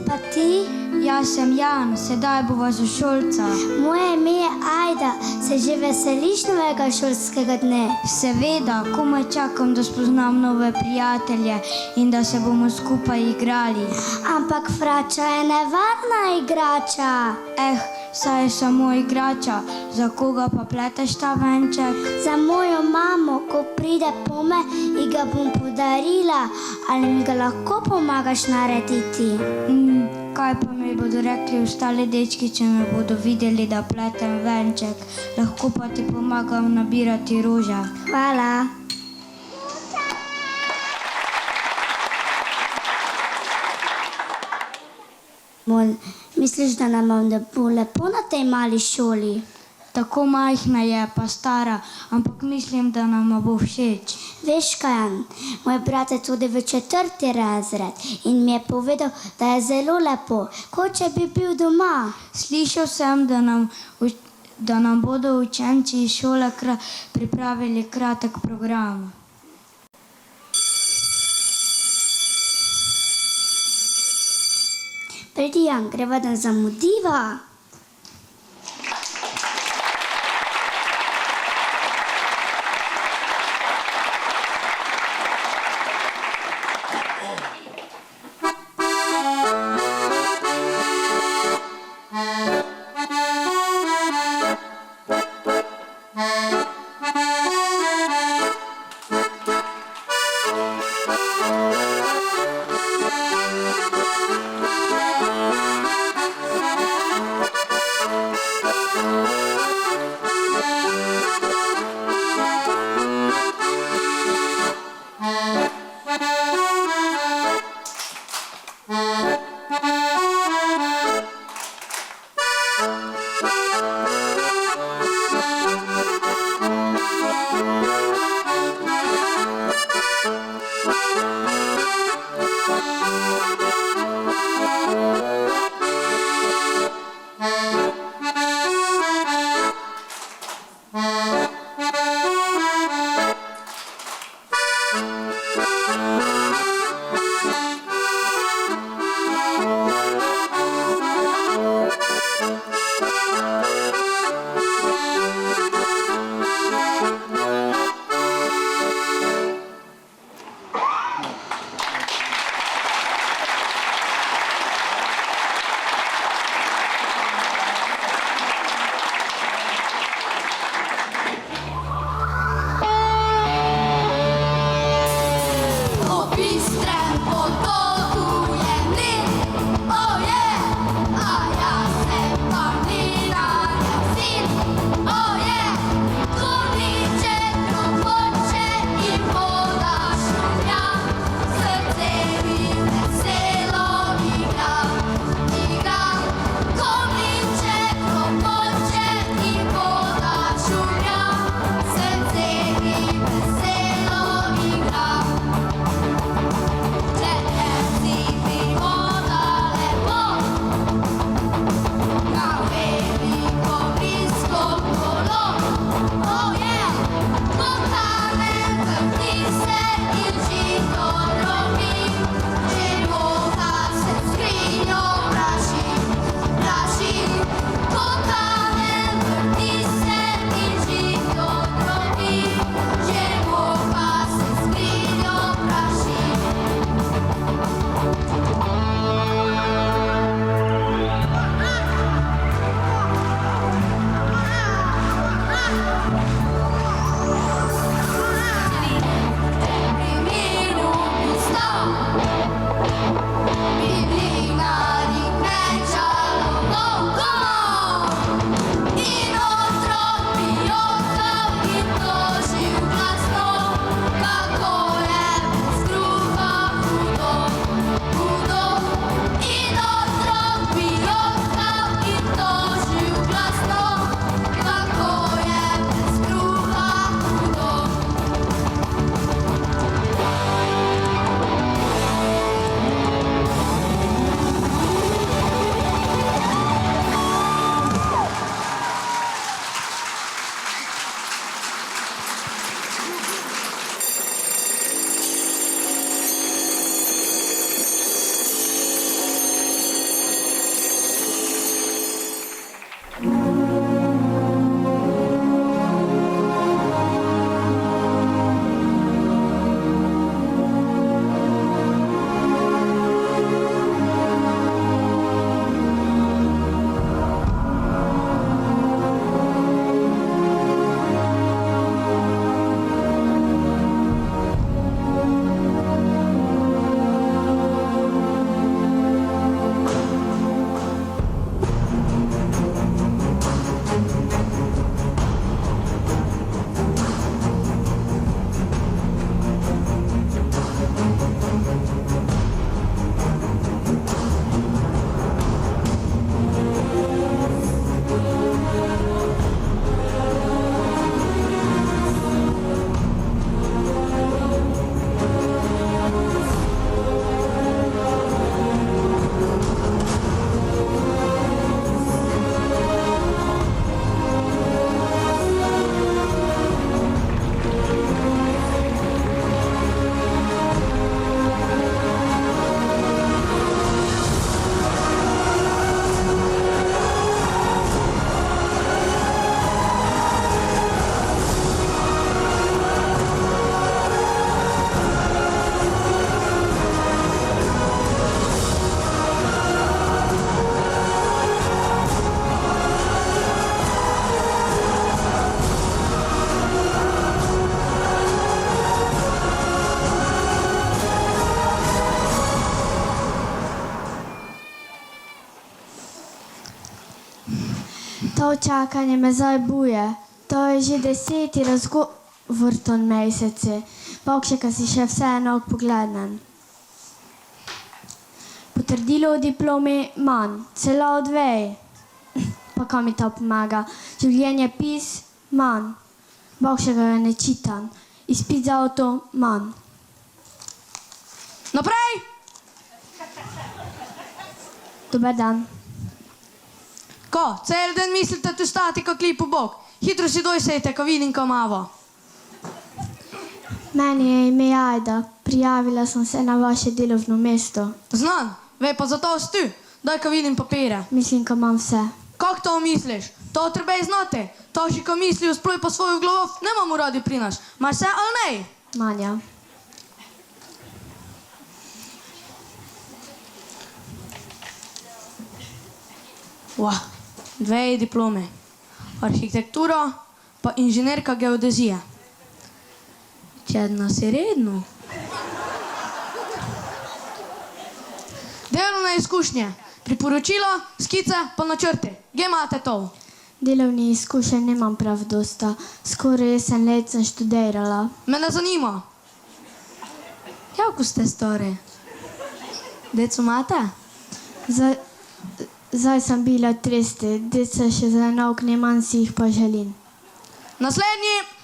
Pa ti? Jaz sem Jan, sedaj bova za šolca. Moje ime je Ajda. Se že veseliš novega šolskega dne? Seveda, komaj čakam, da spoznam nove prijatelje in da se bomo skupaj igrali. Ampak Frača je nevarna igrača. Saj je samo igrača. Za koga pa pleteš ta venček? Za mojo mamo, ko pride pome, ji ga bom podarila. Ali mi ga lahko pomagaš narediti? Kaj pa mi bodo rekli ostali dečki, če me bodo videli, da pletem venček? Lahko pa ti pomagam nabirati rože. Hvala. Misliš, da nam bo lepo na tej mali šoli? Tako majhna je, pa stara, ampak mislim, da nam bo všeč. Veš kaj, Jan, moj brat je tudi v 4. razred in mi je povedal, da je zelo lepo, kot če bi bil doma. Slišal sem, da nam bodo učenci iz šole pripravili kratek program. Pridi, Jan, greva, da zamudiva. To čakanje me zdaj buje. To je že 10. razgovor ton mesece. Bogšeka si še vseeno poglednen. Potrdilo o diplomi manj, celo od vej. Pa kam mi to pomaga? Življenje pis manj. Bogšeka ga ne čitam. Izpit za avto manj. Naprej! Dober dan. Ko, cel den mislite tu stati kot lip v bok. Hitro si dojsejte, ko vidim kamavo. Meni je ime Ajda. Prijavila sem se na vaše delovno mesto. Znam, vej pa zato si tu. Daj, ko vidim papire. Mislim, ko imam vse. Kako to misliš? To treba znati. To še ko mislijo sploj po svojo glavo, nemamo radi pri nas. Maš se ali ne? Manja. Wow, 2 diplome. Arhitektura pa inženirka geodezije. Čedna si redno. Delovne izkušnje, priporočila, skice pa načrti. Gdje imate to? Delovni izkušenj nemam prav dosta. Skoraj 8 let sem študirala. Me ne zanima. Jako ste stari? Deco imate? Zdaj sem bila 30, deca še za nauk nemam, si jih pa želim. Naslednji.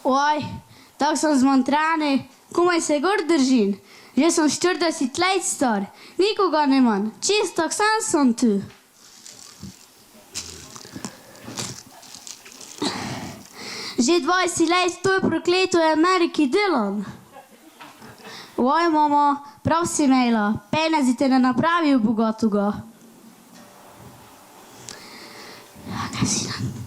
Oj, tako sem zmontrani, komaj se gor držim. Že sem 40 let star, nikoga nemam, čisto sam sem tu. Že 20 let v toj prokletoj Ameriki delam. Oj, mama, prav si imela, penezi te ne napravijo bogatega. Ja, kaj si nam?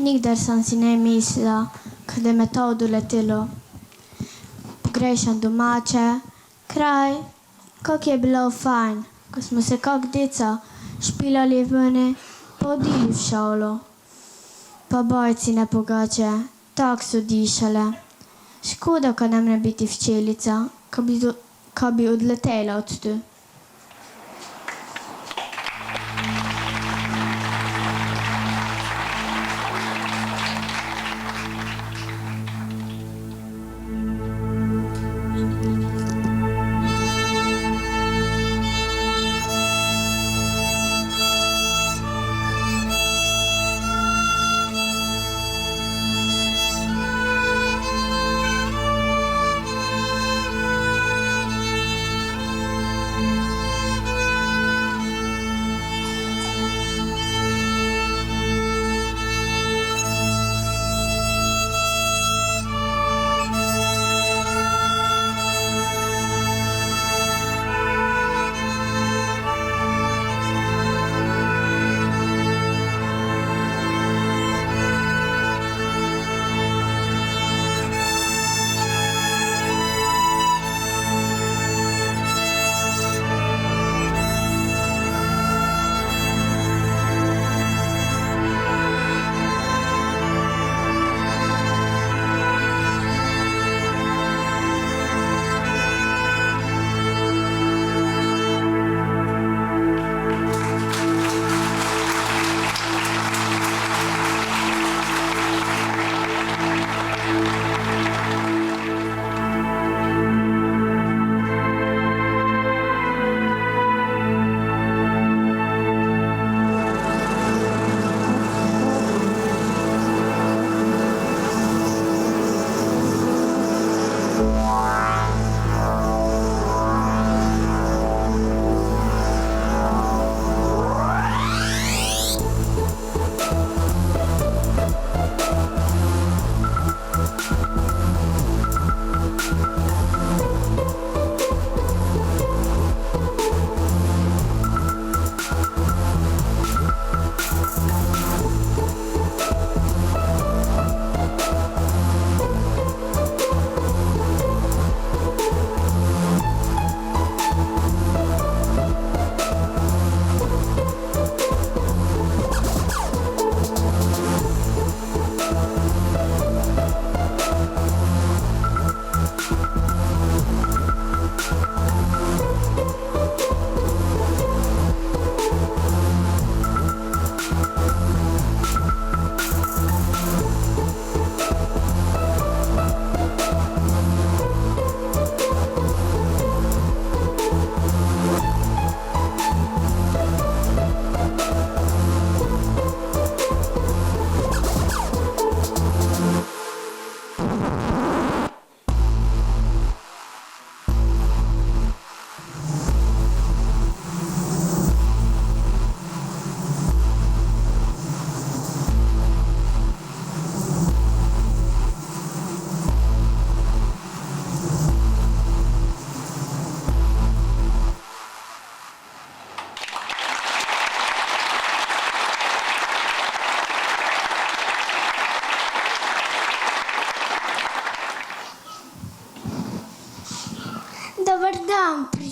Nikdar sem si ne mislila, kada me to doletelo. Pogrešam domače, kraj, kako je bilo fajn, ko smo se kak deca špilali vene, pa odili v šolo. Pa bajci ne pogače, tak so dišale. Škoda, ka ne mre biti včelica, ka bi odletela od tu.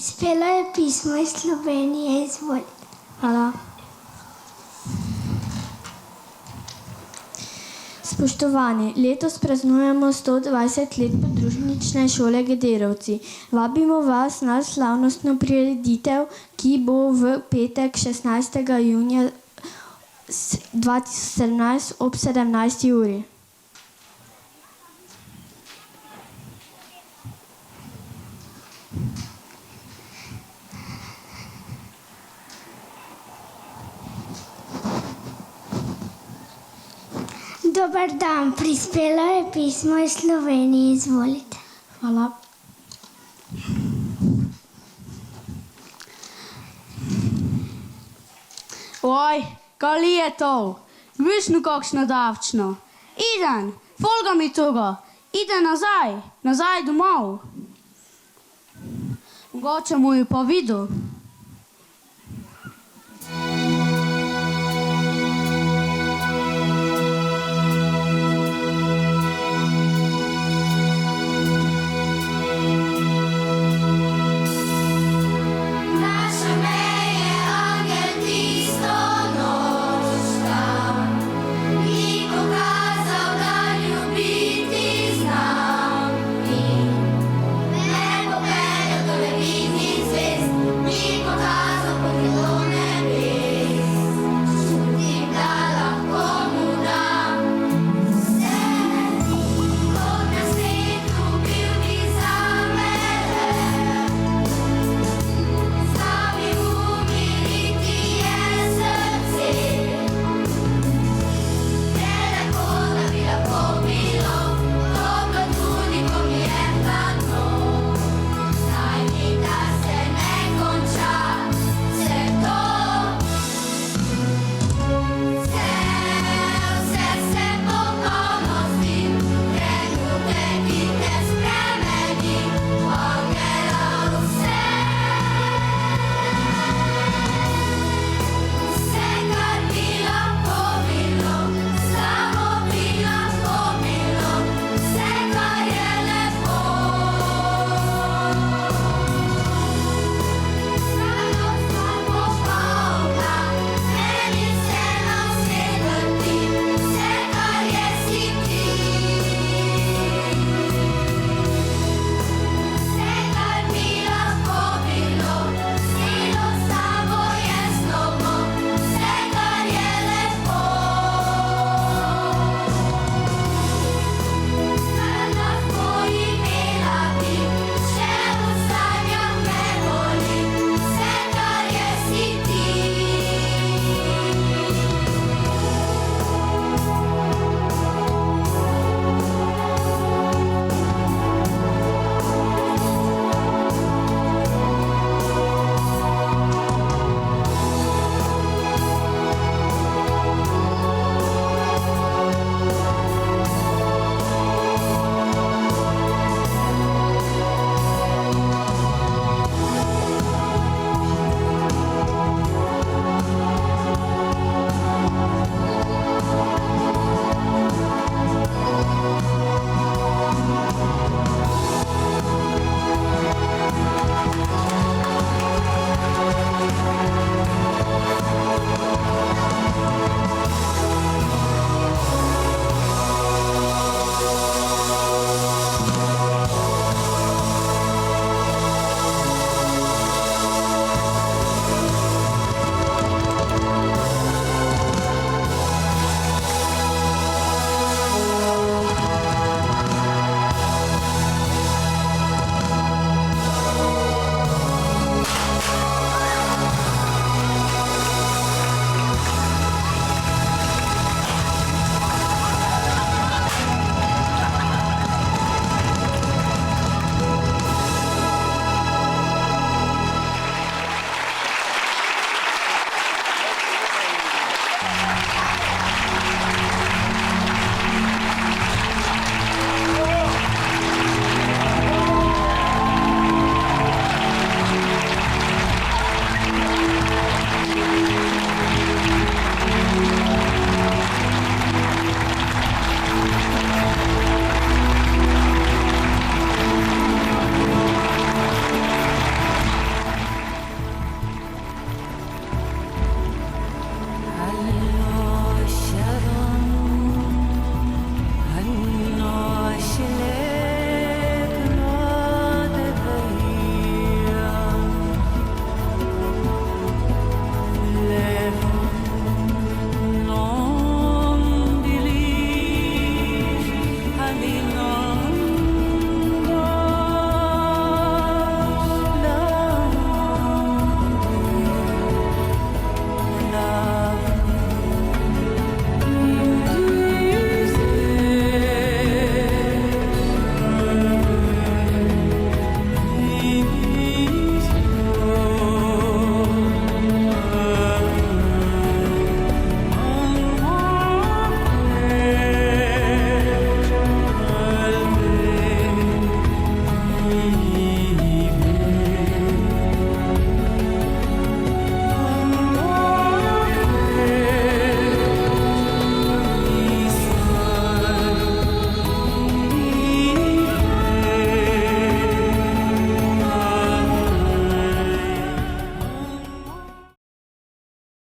Prispelo je pismo iz Slovenije, izvolite. Hvala. Spoštovani, letos praznujemo 120 let podružnične šole Gederovci. Vabimo vas na slavnostno prireditev, ki bo v petek 16. junija 2017 ob 17. uri. Dober dan, prispelo je pismo iz Slovenije, izvolite. Hvala. Oj, kali je to? Višno kakšno davčno. Idem, folga mi toga. Ide nazaj domov. Mogoče mu je pa videl.